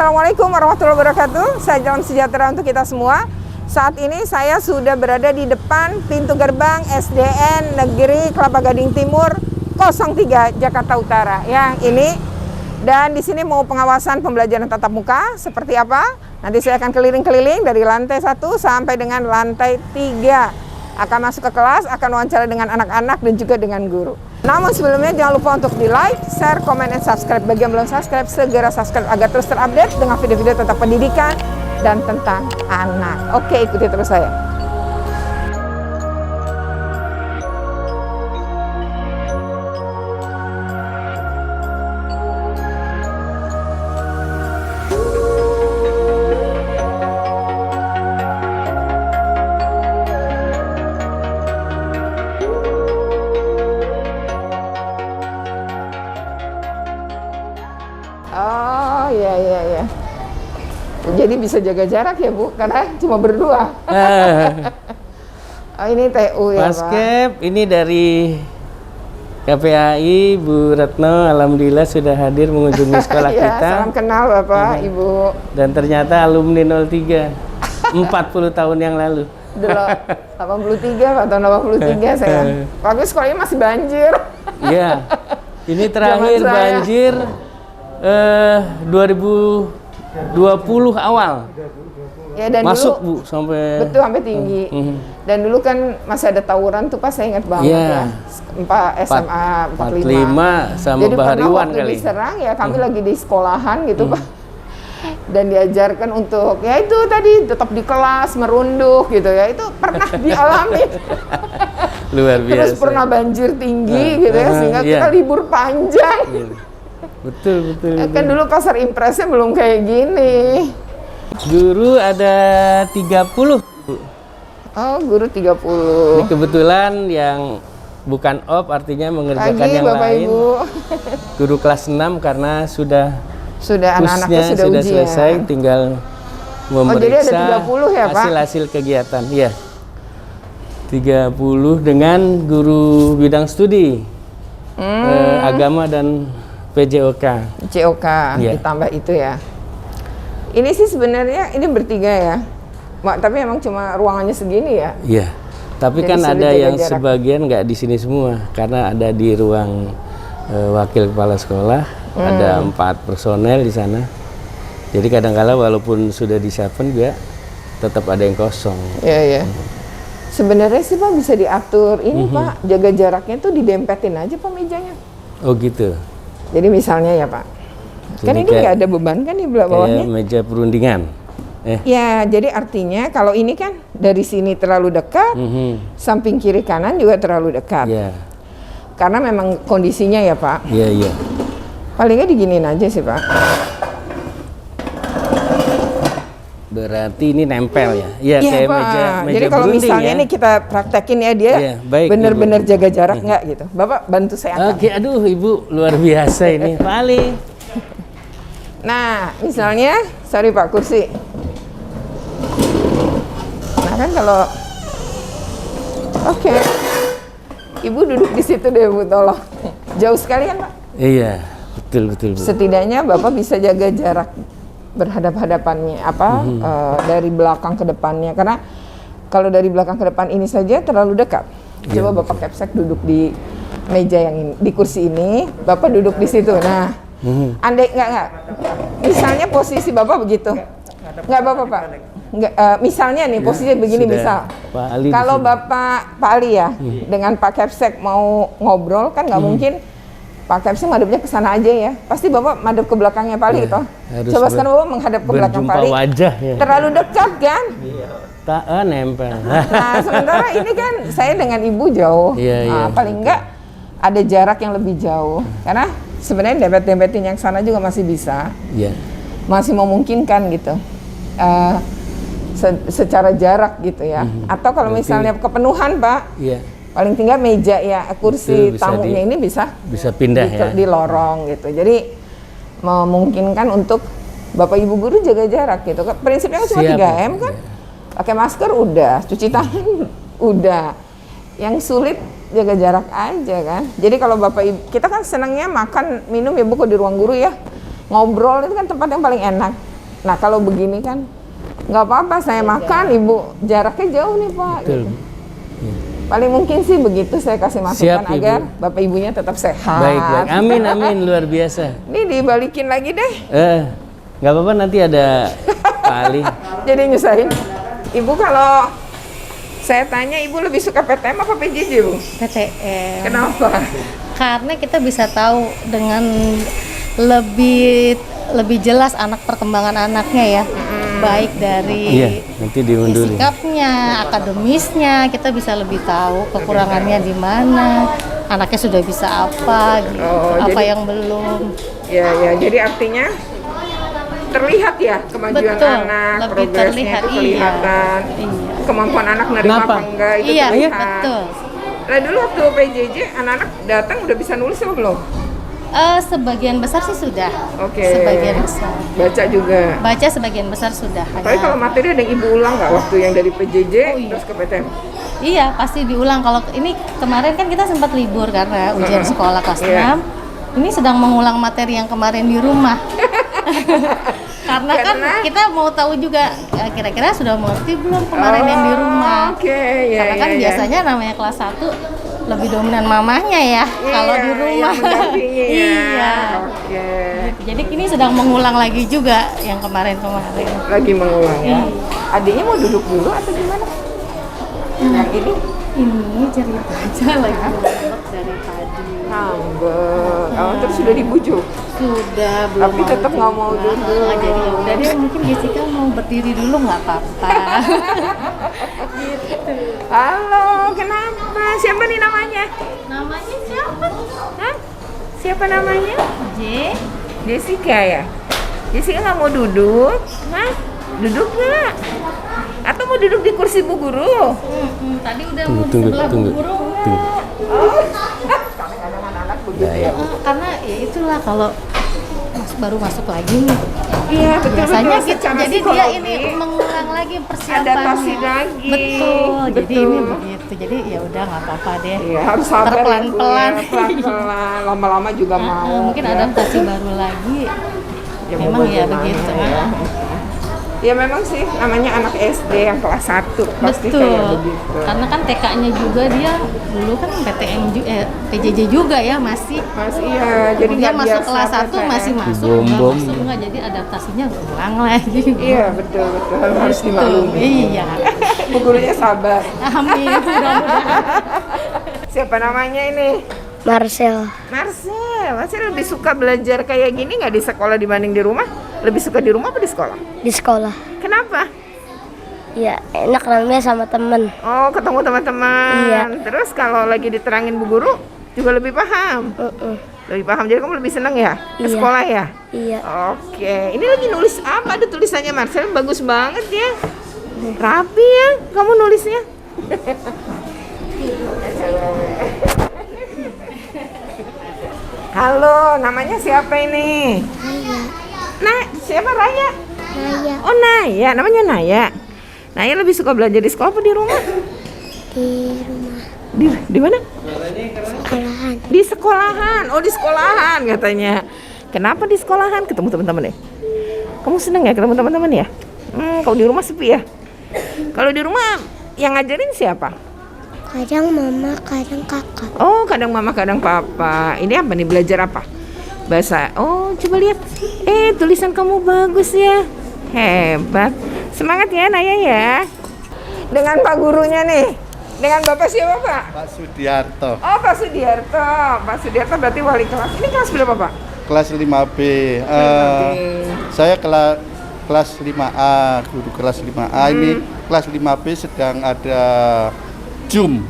Assalamualaikum warahmatullahi wabarakatuh. Salam sejahtera untuk kita semua. Saat ini saya sudah berada di depan pintu gerbang SDN Negeri Kelapa Gading Timur 03 Jakarta Utara. Yang ini, dan di sini mau pengawasan pembelajaran tatap muka seperti apa? Nanti saya akan keliling-keliling dari lantai 1 sampai dengan lantai 3. Akan masuk ke kelas, akan wawancara dengan anak-anak dan juga dengan guru. Namun sebelumnya jangan lupa untuk di like, share, komen, dan subscribe. Bagi yang belum subscribe, segera subscribe agar terus terupdate dengan video-video tentang pendidikan dan tentang anak. Oke, ikuti terus saya. Oh, iya. Jadi bisa jaga jarak ya, Bu? Karena cuma berdua. Oh, ini TU ya, Mas Kep, ini dari KPAI, Bu Retno, alhamdulillah sudah hadir mengunjungi sekolah ya, kita. Salam kenal Bapak, Ibu. Dan ternyata alumni 03, 40 tahun yang lalu. Dulu 83 atau 83 saya. Waktu sekolahnya masih banjir. Iya, ini terakhir banjir 2020 awal. Ya, dan masuk dulu, Bu sampai betul sampai tinggi. Dan dulu kan masih ada tawuran tuh, pas saya ingat banget ya. SMA 45 sama Jadi Bahariwan waktu kali. diserang ya kami lagi di sekolahan gitu Pak. Dan diajarkan untuk ya itu tadi tetap di kelas merunduk gitu ya. Itu pernah dialami. Luar biasa. Terus pernah banjir tinggi gitu ya, sehingga kita libur panjang. Betul. Kan dulu pasar impresnya belum kayak gini. Guru ada 30. Oh, guru 30. Ini kebetulan yang bukan op, artinya mengerjakan Pagi, yang Bapak, lain. Ibu. Guru kelas 6 karena sudah anak-anaknya sudah ujian. selesai, tinggal memeriksa jadi ada 30 ya, Pak? hasil-hasil kegiatan. Iya. 30 dengan guru bidang studi agama dan PJOK. Ya. Ditambah itu ya. Ini sih sebenarnya ini bertiga ya. Tapi emang cuma ruangannya segini ya. Iya. Tapi Jadi kan ada yang jarak. sebagian nggak di sini semua, karena ada di ruang wakil kepala sekolah, ada 4 personel di sana. Jadi kadang-kala walaupun sudah disiapkan juga tetap ada yang kosong. Iya. Sebenarnya sih Pak bisa diatur ini Pak, jaga jaraknya tuh didempetin aja Pak mejanya. Oh gitu. Jadi misalnya ya Pak, kan Jadi ini nggak ada beban kan di bawahnya? Kayak meja perundingan. Ya, jadi artinya kalau ini kan dari sini terlalu dekat, samping kiri kanan juga terlalu dekat. Iya. Karena memang kondisinya ya Pak. Iya. Palingnya diginiin aja sih Pak. Berarti ini nempel ya? Iya, kayak Pak. meja Jadi kalau berunding misalnya ya? ini kita praktekin ya, dia benar-benar jaga jarak nggak gitu. Bapak bantu saya angkat. Oke, aduh Ibu luar biasa ini. Pak Ali. Nah, misalnya, sorry Pak, kursi. Nah kan kalau, oke. Ibu duduk di situ deh Bu, tolong. Jauh sekali kan Pak? Iya, betul. Setidaknya Bapak bisa jaga jarak berhadap-hadapannya dari belakang ke depannya, karena kalau dari belakang ke depan ini saja terlalu dekat. Coba Bapak Kepsek duduk di meja yang ini, di kursi ini, Bapak duduk di situ. Nah, andai nggak, misalnya posisi Bapak begitu, nggak Bapak Pak, nggak, misalnya nih posisi begini misal, kalau Bapak Pak Ali ya dengan Pak Kepsek mau ngobrol kan nggak mungkin. Pak Kepsek madepnya ke sana aja ya. Pasti Bapak madep ke belakangnya Pak Ali toh. Coba sekarang Bapak menghadap ke belakang Pak Ali. Wajah ya. Terlalu dekat kan? Tak nempel. Nah, sementara ini kan saya dengan Ibu jauh. Iya. Paling enggak ada jarak yang lebih jauh. Karena sebenarnya dempet-dempetin yang sana juga masih bisa. Iya. Masih memungkinkan gitu. Secara jarak gitu ya. Atau kalau misalnya kepenuhan Pak. Iya. Paling tinggal meja ya, kursi tamunya ini bisa pindah di lorong gitu. Jadi memungkinkan untuk Bapak Ibu guru jaga jarak gitu. Prinsipnya kan cuma 3M kan. Pakai masker udah, cuci tangan udah. Yang sulit jaga jarak aja kan. Jadi kalau Bapak Ibu, kita kan senangnya makan minum ya Bu di ruang guru ya. Ngobrol itu kan tempat yang paling enak. Nah kalau begini kan nggak apa-apa saya makan, ibu jaraknya jauh nih Pak. Betul. Gitu. Paling mungkin sih begitu saya kasih masukan Siap, Ibu. agar bapak ibunya tetap sehat. Baik, baik. Amin, amin, luar biasa. Ini dibalikin lagi deh. Nggak apa-apa, nanti ada Pak Ali. Jadi nyusahin. Ibu kalau saya tanya, ibu lebih suka PTM apa PJJ, Bu? PTM. Kenapa? Karena kita bisa tahu dengan lebih jelas perkembangan anaknya ya. Baik dari Iya, nanti diundurin. sikapnya, akademisnya, kita bisa lebih tahu kekurangannya di mana, anaknya sudah bisa apa, gitu, apa jadi- yang belum. Ya, jadi artinya terlihat ya kemajuan Betul, anak, lebih progresnya terlihat, itu kelihatan, iya. kemampuan anak nerima Kenapa? apa enggak itu Iya, terlihat. betul. Nah dulu waktu PJJ anak-anak datang udah bisa nulis apa belum? Sebagian besar sih sudah. Oke. Sebagian besar. Baca juga. Baca sebagian besar sudah. Tapi kalau materi ada yang ibu ulang nggak waktu yang dari PJJ iya. terus ke PTM? Iya, pasti diulang. Kalau ini kemarin kan kita sempat libur karena ujian sekolah kelas Iya. 6. Ini sedang mengulang materi yang kemarin di rumah. Karena kan kita mau tahu juga kira-kira sudah mengerti belum kemarin yang di rumah. Oke, ya. Karena kan biasanya namanya kelas 1 lebih dominan mamahnya ya kalau di rumah. Yang mendampingi ya. Iya. Oke. Jadi ini sedang mengulang lagi juga yang kemarin-kemarin. Lagi mengulang ya. Iya. Adiknya mau duduk dulu atau gimana? Yang ini? Ini cerita aja lagi ngambek dari tadi. Ngambek. Oh, terus sudah dibujuk? Sudah belum. Tapi tetap nggak mau juga. duduk. Jadi ya udah deh, mungkin Jessica mau berdiri dulu nggak apa-apa. Halo, kenapa? Siapa nih namanya? Namanya siapa? Hah? Siapa namanya? J. Jessica ya? Jessica nggak mau duduk? Hah? Duduk nggak? Atau mau duduk di kursi Bu Guru? Tadi udah Tunggu, mau di tunggu, sebelah tunggu. guru. Tunggu. Kadang-kadang anak-anak begitu. Nah, ya. Karena ya itulah kalau baru masuk lagi nih. Iya, betul-betul. Biasanya gitu. Secara Jadi dia psikologi, ini mengulang lagi persiapannya. adaptasi lagi. Betul. Jadi Betul. ini begitu. Jadi ya udah nggak apa-apa deh. Iya, harus sabar ya, Bu, Pelan-pelan. ya. Pelan-pelan. Lama-lama juga mau. Mungkin ya. adaptasi baru lagi. Ya, mau Memang ya bagaimana begitu. ya. Ya memang sih namanya anak SD yang kelas 1 pasti Betul. kayak begitu. Karena kan TK-nya juga dia dulu kan PJJ juga ya masih. Mas iya, jadi Kemudian nggak masuk biasa kelas 1 PTM. masih masuk, Bom-bom. nggak masuk nggak, jadi adaptasinya ulang lagi. Iya betul harus dimaklumi. Iya. Bu gurunya sabar. Amin. Mudah-mudahan. Siapa namanya ini? Marcel. Marcel lebih suka belajar kayak gini nggak di sekolah dibanding di rumah? Lebih suka di rumah apa di sekolah? Di sekolah. Kenapa? Ya enak namanya sama temen. Oh ketemu teman-teman. Iya. Terus kalau lagi diterangin bu guru juga lebih paham. Lebih paham, jadi kamu lebih senang ya ke Iya. sekolah ya? Iya. Oke, ini lagi nulis apa? Ada tulisannya Marcel, bagus banget ya. Rapi ya, kamu nulisnya. Halo, namanya siapa ini? Raya. Nah, siapa Raya? Raya Oh Naya, namanya Naya. Naya lebih suka belajar di sekolah apa di rumah? di rumah Di mana? sekolahan. Di sekolahan. Oh di sekolahan katanya. Kenapa di sekolahan? Ketemu teman-teman ya? Kamu seneng ya ketemu teman-teman ya? Kalau di rumah sepi ya? Kalau di rumah yang ngajarin siapa? Kadang mama, kadang kakak. Oh kadang mama kadang papa. Ini apa nih, belajar apa? Bahasa. Oh coba lihat. Tulisan kamu bagus ya. Hebat. Semangat ya Naya ya. Dengan Pak gurunya nih. Dengan Bapak siapa Pak? Pak Sudiarto, Oh Pak Sudiarto. Pak Sudiarto berarti wali kelas. Ini kelas berapa Pak? kelas 5B. Saya kelas 5A, guru kelas 5A. Ini kelas 5B sedang ada Zoom.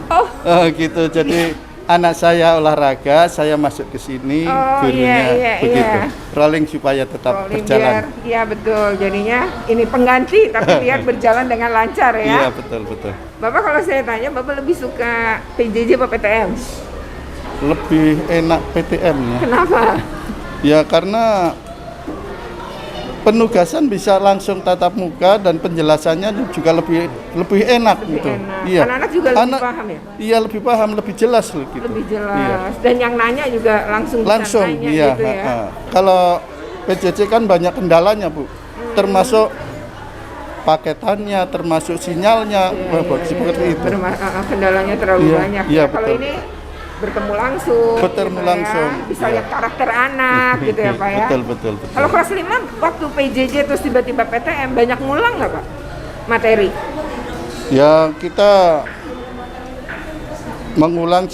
Oh. Gitu. Jadi anak saya olahraga, saya masuk ke sini, Oh, gurunya iya, begitu. iya. Rolling supaya tetap Rolling berjalan. Iya betul. Jadinya ini pengganti tapi biar berjalan dengan lancar Iya, ya. betul. Bapak kalau saya tanya, Bapak lebih suka PJJ apa PTM? Lebih enak PTM ya. Kenapa? Ya karena penugasan bisa langsung tatap muka dan penjelasannya juga lebih enak gitu. enak. Iya. Anak-anak juga lebih paham ya? Iya, lebih paham, lebih jelas loh gitu. Lebih jelas. Iya. Dan yang nanya juga langsung bisa Langsung, tanya iya. gitu ya. Kalau PJJ kan banyak kendalanya, Bu. Termasuk paketannya, termasuk sinyalnya, seperti itu. Kendalanya terlalu Iya, banyak. iya, Kalau betul. ini bertemu langsung. Bertemu gitu langsung, Ya. Bisa iya. lihat karakter anak gitu ya Pak ya. Betul. Kalau kelas 5 waktu PJJ terus tiba-tiba PTM banyak ngulang nggak Pak materi? Ya kita mengulang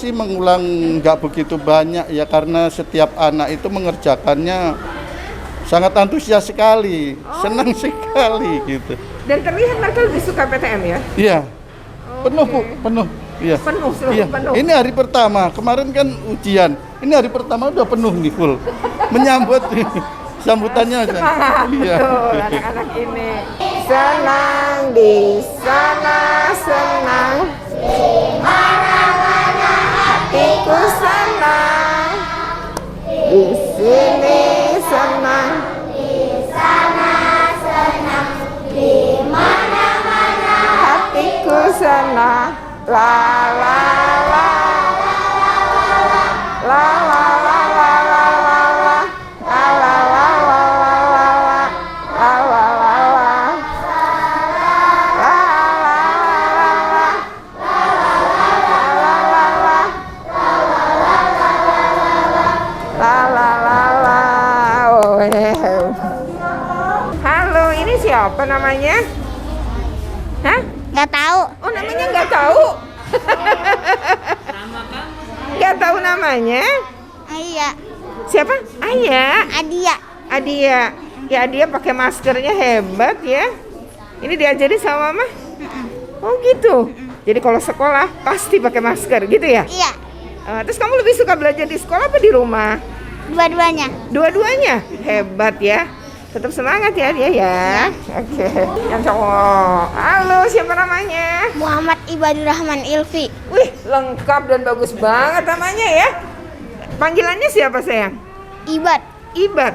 nggak begitu banyak ya, karena setiap anak itu mengerjakannya sangat antusias sekali, senang sekali gitu. Dan terlihat mereka lebih suka PTM ya? Iya, penuh Bu, penuh. Iya. Penuh, selalu Iya. penuh. Ini hari pertama, kemarin kan ujian. Ini hari pertama udah penuh nih full. Menyambut sambutannya aja. Semangat, Iya. betul anak-anak ini. Senang di sana, senang di mana-mana, hatiku senang di sini, senang di sana, senang di mana-mana, hatiku senang. La la la la la la la la la la la Halo, ini siapa namanya? Hah? Nggak tahu. Oh, namanya nggak tahu? Nggak tahu namanya? Iya, Siapa? Ayah. Adia. Adia. Ya, Adia pakai maskernya hebat ya. Ini diajari sama Mama? Oh gitu. Jadi kalau sekolah pasti pakai masker gitu ya? Iya, Terus kamu lebih suka belajar di sekolah apa di rumah? dua-duanya. Dua-duanya? Hebat ya. Tetap semangat ya dia ya. Oke. Yang cowok. Halo, siapa namanya? Muhammad Ibadur Rahman Ilfi. Wih, lengkap dan bagus banget namanya ya. Panggilannya siapa sayang? Ibad. Ibad.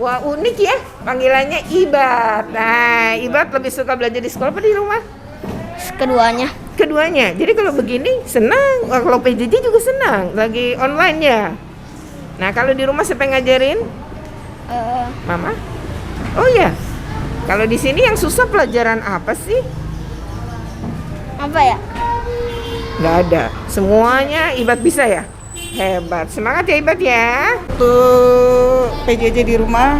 Wah, unik ya. Panggilannya Ibad. Nah, Ibad lebih suka belajar di sekolah apa di rumah? Keduanya. Keduanya. Jadi kalau begini senang. Wah, kalau PJJ juga senang. Lagi online ya. Nah, kalau di rumah siapa yang ngajarin? Mama? Oh ya. Kalau di sini yang susah pelajaran apa sih? Apa ya? Nggak ada. Semuanya Ibad bisa ya? Hebat. Semangat ya Ibad ya. Tuh PJJ di rumah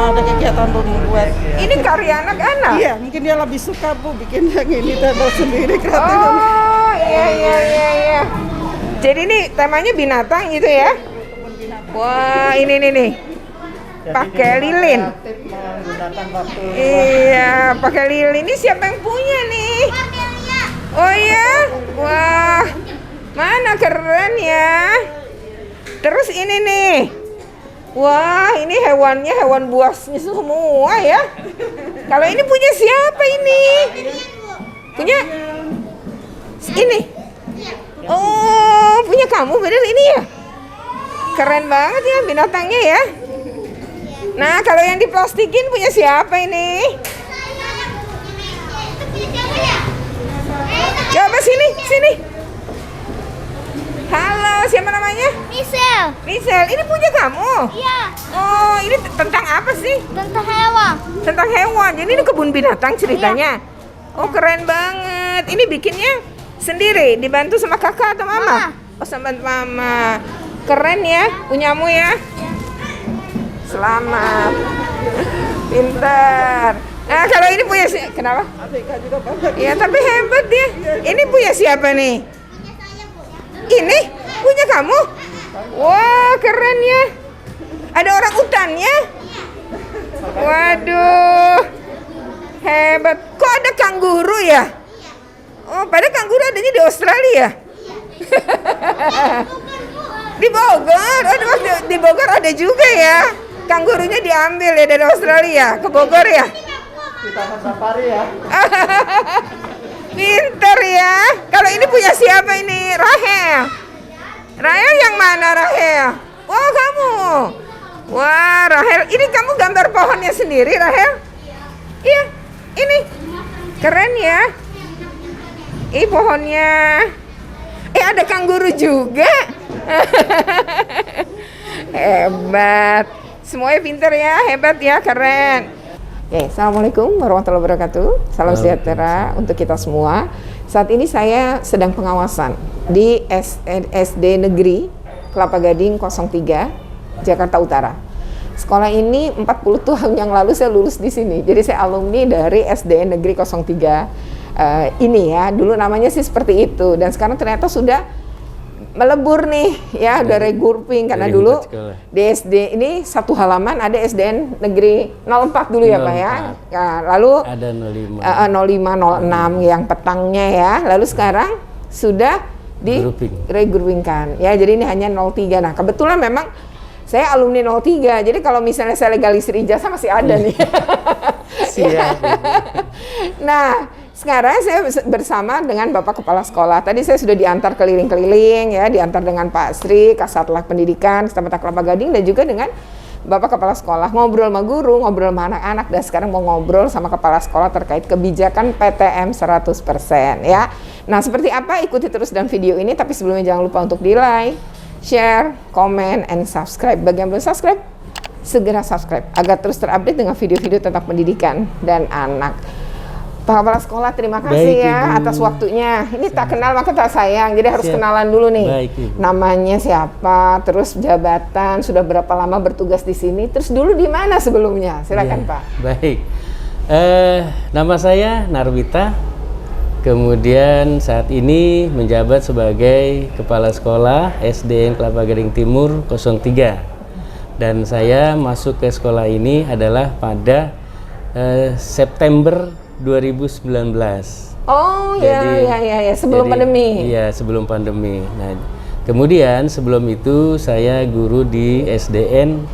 ada kegiatan untuk membuat. Ini karya anak-anak. Iya, mungkin dia lebih suka Bu bikin yang ini tembok sendiri kreatif. Oh, iya. Jadi ini temanya binatang gitu ya? Wah, ini nih. Pakai lilin. Menggunakan waktu. Iya, pakai lilin. Ini siapa yang punya nih? Oh iya? Wah, mana keren ya. Terus ini nih. Wah, ini hewannya hewan buasnya semua ya. Kalau ini punya siapa ini? Punya? Ini? Oh, punya kamu bener ini ya? Keren banget ya binatangnya ya. Nah, kalau yang diplastikin punya siapa ini? Coba sini. Halo, siapa namanya? Michelle, ini punya kamu? Iya, Oh, ini tentang apa sih? tentang hewan. Tentang hewan. Jadi ini kebun binatang ceritanya. Oh, keren banget. Ini bikinnya sendiri, dibantu sama kakak atau mama? Oh, sama mama. Keren ya, punyamu ya. Selamat. Pintar. Nah, kalau ini punya kenapa? Iya, tapi hebat dia. Ini punya siapa nih? Ini punya kamu? Wah, keren ya. Ada orang utannya? Waduh. Hebat. Kok ada kanguru ya? Oh, padahal kanguru adanya di Australia. Di Bogor. Oh, di Bogor ada juga ya. Kanggurunya diambil ya dari Australia ke Bogor ya. Di taman safari ya. Pinter ya. Kalau ini punya siapa ini? Rahel. Rahel yang mana Rahel? Oh, kamu. Wah, Rahel. Ini kamu gambar pohonnya sendiri, Rahel? Iya, ini. Keren ya. Ini pohonnya. Ada kanguru juga. Hebat. Semuanya pinter ya, hebat ya, keren. Oke, Assalamualaikum warahmatullahi wabarakatuh. Salam sejahtera untuk kita semua. Saat ini saya sedang pengawasan di SD Negeri Kelapa Gading 03, Jakarta Utara. Sekolah ini 40 tahun yang lalu saya lulus di sini. Jadi saya alumni dari SDN Negeri 03 ini ya. Dulu namanya sih seperti itu, dan sekarang ternyata sudah melebur nih ya, udah regrouping karena dulu di SD ini satu halaman ada SDN Negeri 04 dulu ya Pak ya. Nah, lalu ada 05 06 yang petangnya ya. Lalu sekarang sudah di regroupingkan ya. Jadi ini hanya 03. Nah, kebetulan memang saya alumni 03. Jadi kalau misalnya saya legalisir ijazah masih ada nih. Siap. Nah, sekarang saya bersama dengan Bapak Kepala Sekolah. Tadi saya sudah diantar keliling-keliling ya, diantar dengan Pak Sri, Kasatlantas Pendidikan Kecamatan Kelapa Gading, dan juga dengan Bapak Kepala Sekolah. Ngobrol sama guru, ngobrol sama anak-anak, dan sekarang mau ngobrol sama Kepala Sekolah terkait kebijakan PTM 100% ya. Nah, seperti apa? Ikuti terus dalam video ini, tapi sebelumnya jangan lupa untuk di-like, share, comment, and subscribe. Bagi yang belum subscribe, segera subscribe agar terus terupdate dengan video-video tentang pendidikan dan anak. Pak Kepala Sekolah, terima kasih ya atas waktunya. Ini tak kenal maka tak sayang, jadi harus kenalan dulu nih. Baik, Ibu. Namanya siapa, terus jabatan, sudah berapa lama bertugas di sini, terus dulu di mana sebelumnya? Silakan Pak. Baik, nama saya Narwita. Kemudian saat ini menjabat sebagai Kepala Sekolah SDN Kelapa Gading Timur 03. Dan saya masuk ke sekolah ini adalah pada September 2019. Oh Jadi, ya, sebelum pandemi. Iya, sebelum pandemi. Nah, kemudian sebelum itu saya guru di SDN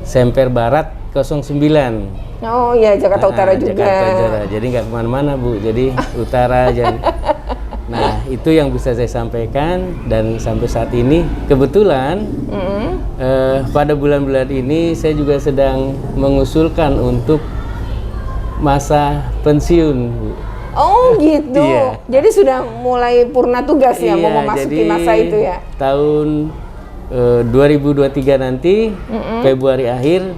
Semper Barat 09. Oh iya, Jakarta Utara juga. Jakarta Utara. Jadi nggak kemana-mana Bu, jadi utara aja. Nah, itu yang bisa saya sampaikan, dan sampai saat ini kebetulan pada bulan-bulan ini saya juga sedang mengusulkan untuk masa pensiun, Bu. Oh gitu. Iya. Jadi sudah mulai purna tugas ya, mau memasuki jadi masa itu ya. Tahun 2023 nanti Februari akhir,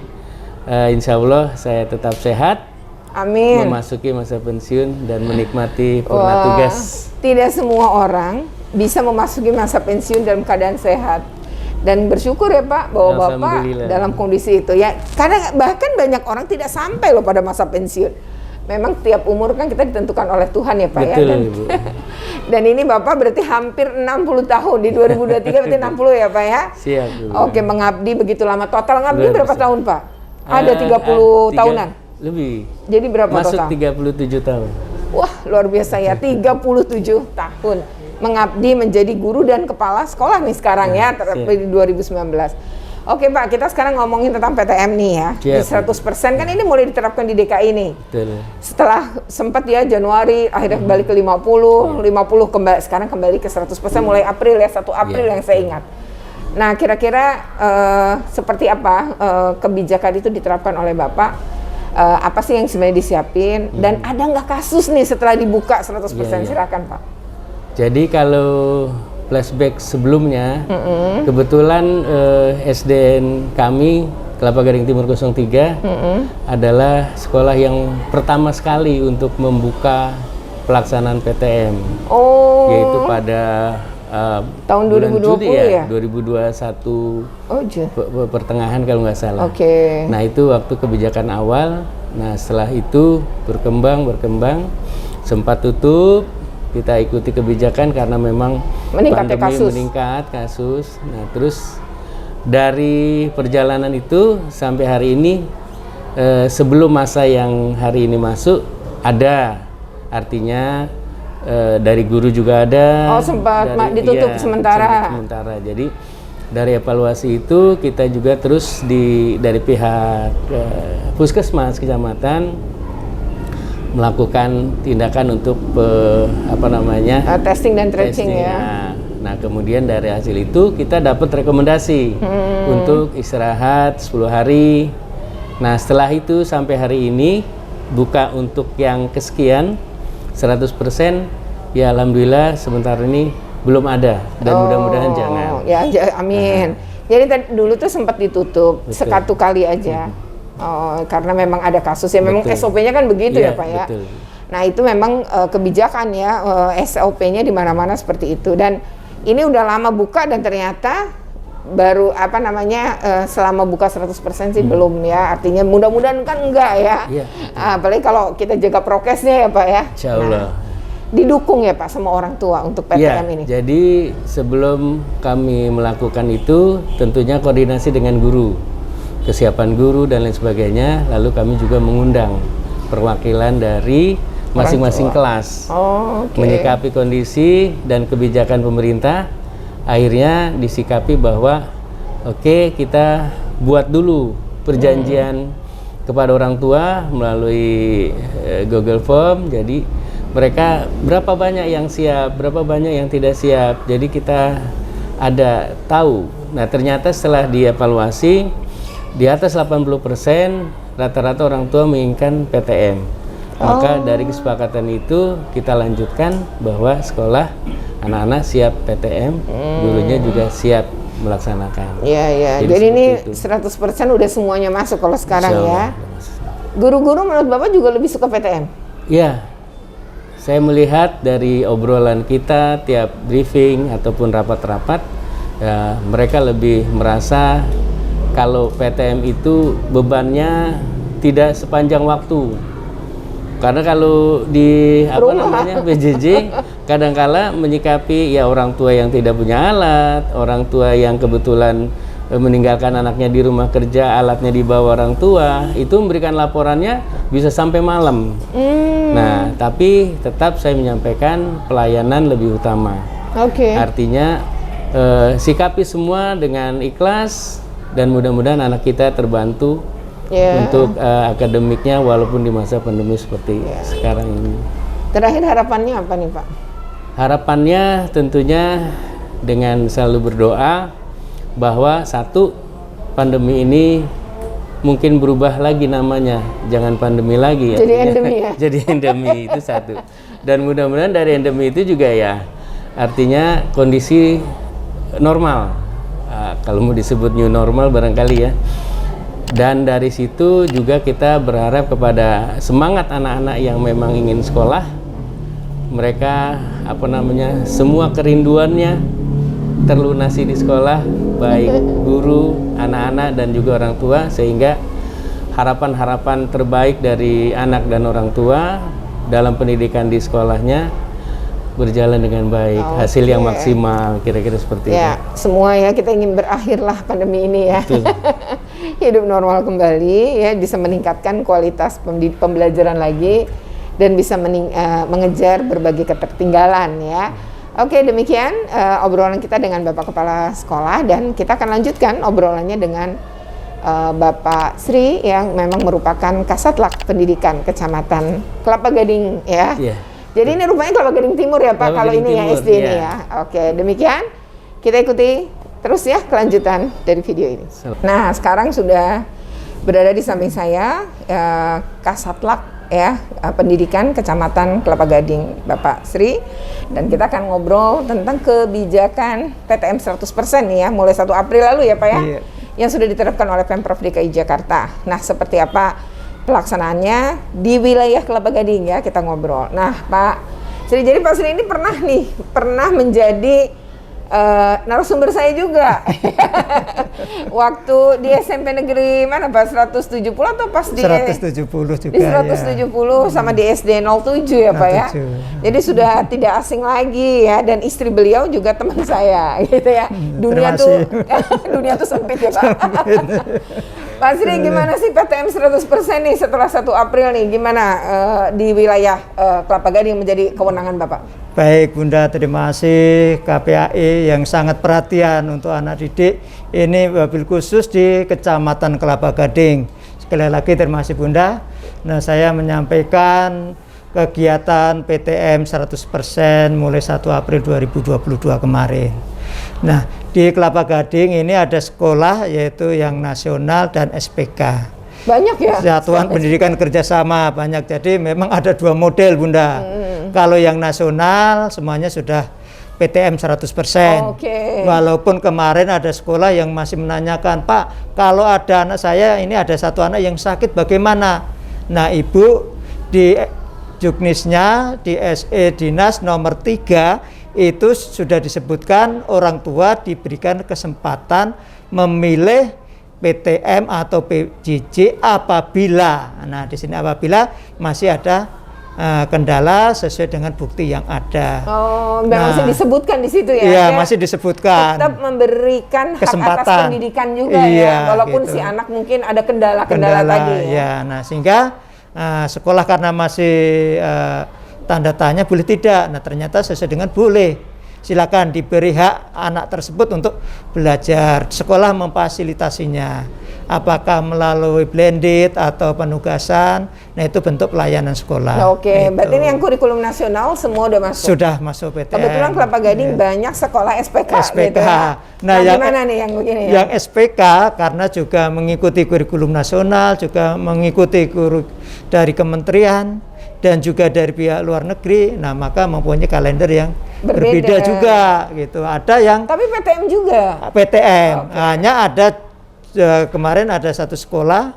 insya Allah saya tetap sehat. Amin. Memasuki masa pensiun dan menikmati purna tugas. Tidak semua orang bisa memasuki masa pensiun dalam keadaan sehat. Dan bersyukur ya Pak bahwa Bapak dalam kondisi itu ya. Karena bahkan banyak orang tidak sampai loh pada masa pensiun. Memang tiap umur kan kita ditentukan oleh Tuhan ya Pak. Betul, ya. Ibu. Dan ini Bapak berarti hampir 60 tahun di 2023 berarti 60 ya Pak ya. Siap, Bu. Oke, mengabdi begitu lama. Total ngabdi berapa tahun Pak? Ada 30 tahunan. Lebih. Jadi berapa Masuk total? 37 tahun. Wah, luar biasa ya, 37 tahun mengabdi menjadi guru dan kepala sekolah nih sekarang ya, di 2019. Oke Pak, kita sekarang ngomongin tentang PTM nih ya. Di 100% kan ini mulai diterapkan di DKI nih. Betul. Setelah sempat ya Januari, akhirnya kembali ke 50 kembali, sekarang kembali ke 100% mulai April ya, 1 April yang saya ingat. Nah, kira-kira seperti apa kebijakan itu diterapkan oleh Bapak? Apa sih yang sebenarnya disiapin? Dan ada nggak kasus nih setelah dibuka 100%? Silakan Pak. Jadi kalau flashback sebelumnya, kebetulan SDN kami Kelapa Gading Timur 03 adalah sekolah yang pertama sekali untuk membuka pelaksanaan PTM. Oh. Yaitu pada tahun 2020 ya? 2021 pertengahan kalau nggak salah. Oke. Nah, itu waktu kebijakan awal. Nah, setelah itu berkembang, sempat tutup. Kita ikuti kebijakan karena memang meningkat kasus. Nah, terus dari perjalanan itu sampai hari ini, sebelum masa yang hari ini masuk, ada, artinya dari guru juga ada. Oh, sempat ditutup sementara. Jadi dari evaluasi itu kita juga terus dari pihak Puskesmas Kecamatan melakukan tindakan untuk testing dan tracing ya. Nah, kemudian dari hasil itu kita dapat rekomendasi untuk istirahat 10 hari. Nah, setelah itu sampai hari ini buka untuk yang kesekian 100%, ya alhamdulillah sebentar ini belum ada, dan mudah-mudahan jangan. Ya, amin. Jadi dulu tuh sempat ditutup Betul. sekatu kali aja. Oh, karena memang ada kasus ya. Memang Betul. SOP-nya kan begitu Iya, ya Pak ya. betul. Nah itu memang kebijakan ya, SOP-nya di mana-mana seperti itu. Dan ini udah lama buka dan ternyata baru selama buka 100% sih belum ya. Artinya mudah-mudahan kan enggak ya. Iya. Apalagi kalau kita jaga prokesnya ya Pak ya. Insya Allah. Didukung ya Pak sama orang tua untuk PTM ini. Jadi sebelum kami melakukan itu tentunya koordinasi dengan guru, kesiapan guru dan lain sebagainya. Lalu kami juga mengundang perwakilan dari masing-masing kelas, menyikapi kondisi dan kebijakan pemerintah. Akhirnya disikapi bahwa oke, kita buat dulu perjanjian kepada orang tua melalui Google Form. Jadi mereka berapa banyak yang siap, berapa banyak yang tidak siap. Jadi kita ada tahu. Nah ternyata setelah dievaluasi di atas 80% rata-rata orang tua menginginkan PTM. Maka dari kesepakatan itu kita lanjutkan bahwa sekolah anak-anak siap PTM, gurunya juga siap melaksanakan. Iya, iya. Jadi ini 100% udah semuanya masuk kalau sekarang ya. Guru-guru menurut Bapak juga lebih suka PTM? Iya. Saya melihat dari obrolan kita tiap briefing ataupun rapat-rapat, ya, mereka lebih merasa kalau PTM itu bebannya tidak sepanjang waktu. Karena kalau di PJJ kadangkala menyikapi ya orang tua yang tidak punya alat, orang tua yang kebetulan meninggalkan anaknya di rumah kerja, alatnya dibawa orang tua, itu memberikan laporannya bisa sampai malam. Nah, tapi tetap saya menyampaikan pelayanan lebih utama. Artinya sikapi semua dengan ikhlas dan mudah-mudahan anak kita terbantu untuk akademiknya walaupun di masa pandemi seperti sekarang ini. Terakhir harapannya apa nih Pak? Harapannya tentunya dengan selalu berdoa bahwa satu, pandemi ini mungkin berubah lagi namanya, jangan pandemi lagi ya. Jadi endemi ya? Jadi endemi itu satu. Dan mudah-mudahan dari endemi itu juga ya artinya kondisi normal. Kalau mau disebut new normal barangkali ya. Dan dari situ juga kita berharap kepada semangat anak-anak yang memang ingin sekolah, mereka semua kerinduannya terlunasi di sekolah, baik guru, anak-anak dan juga orang tua, sehingga harapan-harapan terbaik dari anak dan orang tua dalam pendidikan di sekolahnya berjalan dengan baik, hasil yang maksimal, kira-kira seperti itu. Semua ya kita ingin berakhirlah pandemi ini ya. Hidup normal kembali ya, bisa meningkatkan kualitas pembelajaran lagi dan bisa mengejar berbagai ketertinggalan ya. Oke, demikian obrolan kita dengan Bapak Kepala Sekolah, dan kita akan lanjutkan obrolannya dengan Bapak Sri yang memang merupakan Kasatlak Pendidikan Kecamatan Kelapa Gading ya. Jadi ini rupanya Kelapa Gading Timur ya Pak, kalau ini ya SD ini ya. Oke, demikian kita ikuti terus ya kelanjutan dari video ini. Nah, sekarang sudah berada di samping saya Kasatlak ya, Pendidikan Kecamatan Kelapa Gading Bapak Sri, dan kita akan ngobrol tentang kebijakan PTM 100% nih ya, mulai 1 April lalu ya Pak ya, yang sudah diterapkan oleh Pemprov DKI Jakarta. Nah, seperti apa pelaksanaannya di wilayah Kelapa Gading ya, kita ngobrol. Nah Pak Sri, jadi Pak Sri ini pernah menjadi narasumber saya juga. Waktu di SMP negeri mana Pak, 170 atau pas di 170 juga di 170 sama di SD 07 ya Pak ya. Jadi sudah tidak asing lagi ya, dan istri beliau juga teman saya gitu ya. Dunia tuh sempit ya Pak. Pak Sri, gimana sih PTM 100% nih setelah 1 April nih, gimana di wilayah Kelapa Gading menjadi kewenangan Bapak? Baik Bunda, terima kasih KPAI yang sangat perhatian untuk anak didik ini, wabil khusus di Kecamatan Kelapa Gading. Sekali lagi terima kasih Bunda. Nah, saya menyampaikan kegiatan PTM 100% mulai 1 April 2022 kemarin. Nah, di Kelapa Gading ini ada sekolah yaitu yang nasional dan SPK. Banyak ya? Satuan Pendidikan Kerjasama banyak. Jadi memang ada 2 model Bunda. Kalau yang nasional semuanya sudah PTM 100%. Oke. Walaupun kemarin ada sekolah yang masih menanyakan, Pak, kalau ada anak saya, ini ada satu anak yang sakit bagaimana? Nah, Ibu di Juknisnya, di SE Dinas nomor 3, itu sudah disebutkan orang tua diberikan kesempatan memilih PTM atau PJJ apabila, nah di sini apabila masih ada kendala sesuai dengan bukti yang ada. Oh, masih disebutkan di situ ya? Iya, Dia masih disebutkan. tetap memberikan hak atas Kesempatan. pendidikan juga Iya, ya, walaupun gitu. si anak mungkin ada kendala-kendala tadi ya. Ya, nah sehingga sekolah karena masih tanda tanya boleh tidak. Nah ternyata sesuai dengan boleh. Silakan diberi hak anak tersebut untuk belajar. Sekolah memfasilitasinya. Apakah melalui blended atau penugasan. Nah itu bentuk pelayanan sekolah. Nah, oke, berarti ini yang kurikulum nasional semua udah masuk. Sudah masuk PTM. Kebetulan Kelapa Gading banyak sekolah SPK. SPK. Gitu ya. Nah, yang gimana nih yang begini ya? Yang SPK karena juga mengikuti kurikulum nasional, juga mengikuti dari kementerian dan juga dari pihak luar negeri. Nah, maka mempunyai kalender yang berbeda juga gitu. Ada yang Tapi PTM juga. PTM. Hanya ada kemarin ada satu sekolah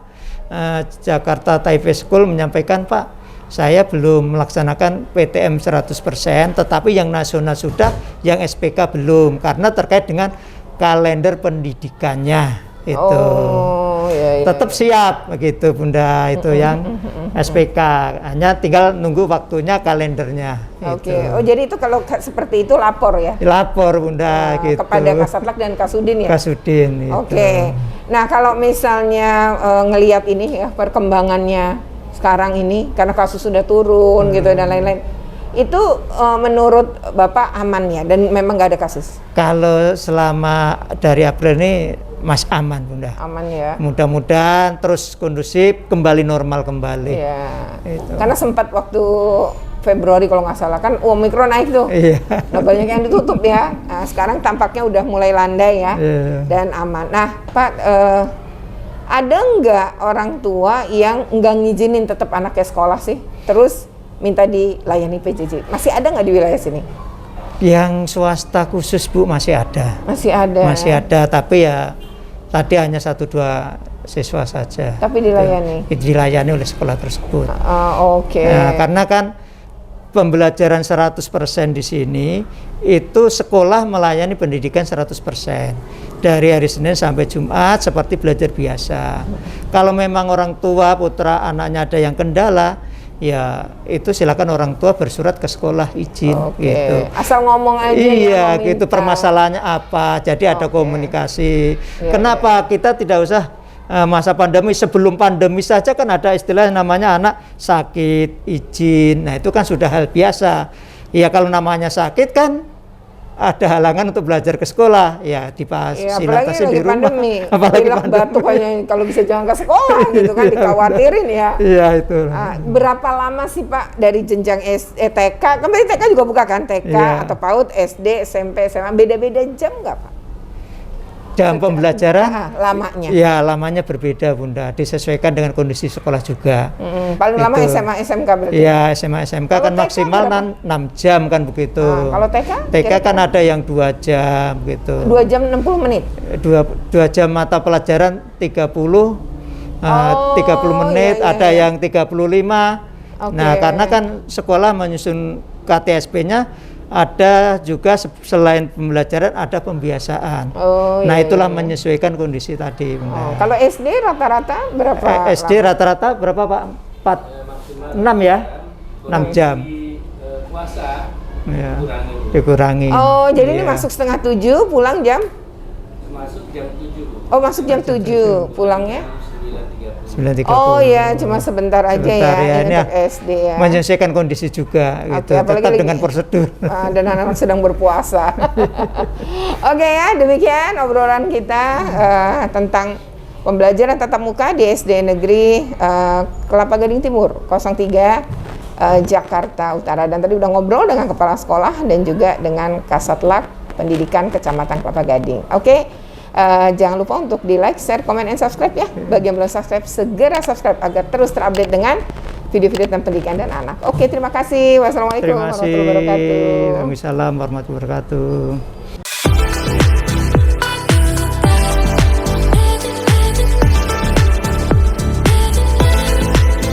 Jakarta Taipei School menyampaikan, Pak, saya belum melaksanakan PTM 100%, tetapi yang nasional sudah, yang SPK belum, karena terkait dengan kalender pendidikannya itu. Oh, iya. Tetap siap begitu Bunda, itu yang SPK, hanya tinggal nunggu waktunya kalendernya. Oke. Gitu. Oh, jadi itu kalau seperti itu lapor ya? Lapor Bunda gitu. Kepada Kasatlantas dan Kasudin ya? Kasudin. Gitu. Oke. Nah, kalau misalnya ngelihat ini ya perkembangannya sekarang ini karena kasus sudah turun gitu dan lain-lain. Itu menurut Bapak aman ya dan memang nggak ada kasus? Kalau selama dari April ini masih aman Bunda. Aman ya. Mudah-mudahan terus kondusif, kembali normal kembali. Iya. Itu. Karena sempat waktu Februari kalau nggak salah kan Omikron naik tuh. Iya. Nah, banyak yang ditutup ya. Nah, sekarang tampaknya udah mulai landai ya. Iya. Dan aman. Nah, Pak, ada nggak orang tua yang nggak ngizinin tetap anaknya sekolah sih? Terus minta dilayani PJJ. Masih ada nggak di wilayah sini? Yang swasta khusus Bu masih ada. Masih ada. Masih ada, tapi ya tadi hanya 1-2 siswa saja. Tapi dilayani. Dilayani oleh sekolah tersebut. Oke. Nah, karena kan pembelajaran 100% di sini itu sekolah melayani pendidikan 100%. Dari hari Senin sampai Jumat seperti belajar biasa. Kalau memang orang tua putra anaknya ada yang kendala, ya itu silakan orang tua bersurat ke sekolah izin gitu. Asal ngomong aja. Iya gitu, permasalahannya apa. Jadi ada komunikasi. Kenapa kita tidak usah masa pandemi, sebelum pandemi saja kan ada istilah namanya anak sakit izin. Nah itu kan sudah hal biasa. Ya kalau namanya sakit kan ada halangan untuk belajar ke sekolah, ya difasilitasi di rumah. Apalagi batuk hanya kalau bisa jangan ke sekolah gitu kan, dikhawatirin ya. Iya itu. Berapa lama sih Pak dari jenjang TK? Kan berarti TK juga buka kan, TK atau PAUD, SD, SMP, SMA, beda-beda jam nggak Pak? Jam pembelajaran lamanya? Ya lamanya berbeda Bunda, disesuaikan dengan kondisi sekolah juga. Paling lama SMA, SMK berarti? Ya SMA, SMK kan maksimal 6 jam kan begitu. Kalau TK? TK kan ada yang 2 jam gitu. 2 jam 60 menit? 2 jam mata pelajaran 30 menit, ada yang 35. Nah karena kan sekolah menyusun KTSP-nya, ada juga selain pembelajaran ada pembiasaan. Nah itulah menyesuaikan kondisi tadi. Kalau SD rata-rata berapa? SD rata-rata berapa Pak? 6 ya? 6 jam. Puasa ya, dikurangi. Oh jadi ini masuk 6:30, pulang jam? Masuk jam 7. Oh masuk jam 7, pulangnya? 9.30. Oh ya, cuma sebentar aja ya ini untuk SD ya. Menyesuaikan kondisi juga gitu, tetap dengan prosedur. Dan anak-anak sedang berpuasa. Oke ya, demikian obrolan kita tentang pembelajaran tatap muka di SD Negeri Kelapa Gading Timur 03 Jakarta Utara. Dan tadi udah ngobrol dengan kepala sekolah dan juga dengan Kasatlantas Pendidikan Kecamatan Kelapa Gading. Oke. Jangan lupa untuk di like, share, comment, and subscribe ya. Bagi yang belum subscribe, segera subscribe agar terus terupdate dengan video-video tentang pendidikan dan anak. Oke, terima kasih. Wassalamualaikum Terima kasih. warahmatullahi wabarakatuh. Waalaikumsalam warahmatullahi wabarakatuh.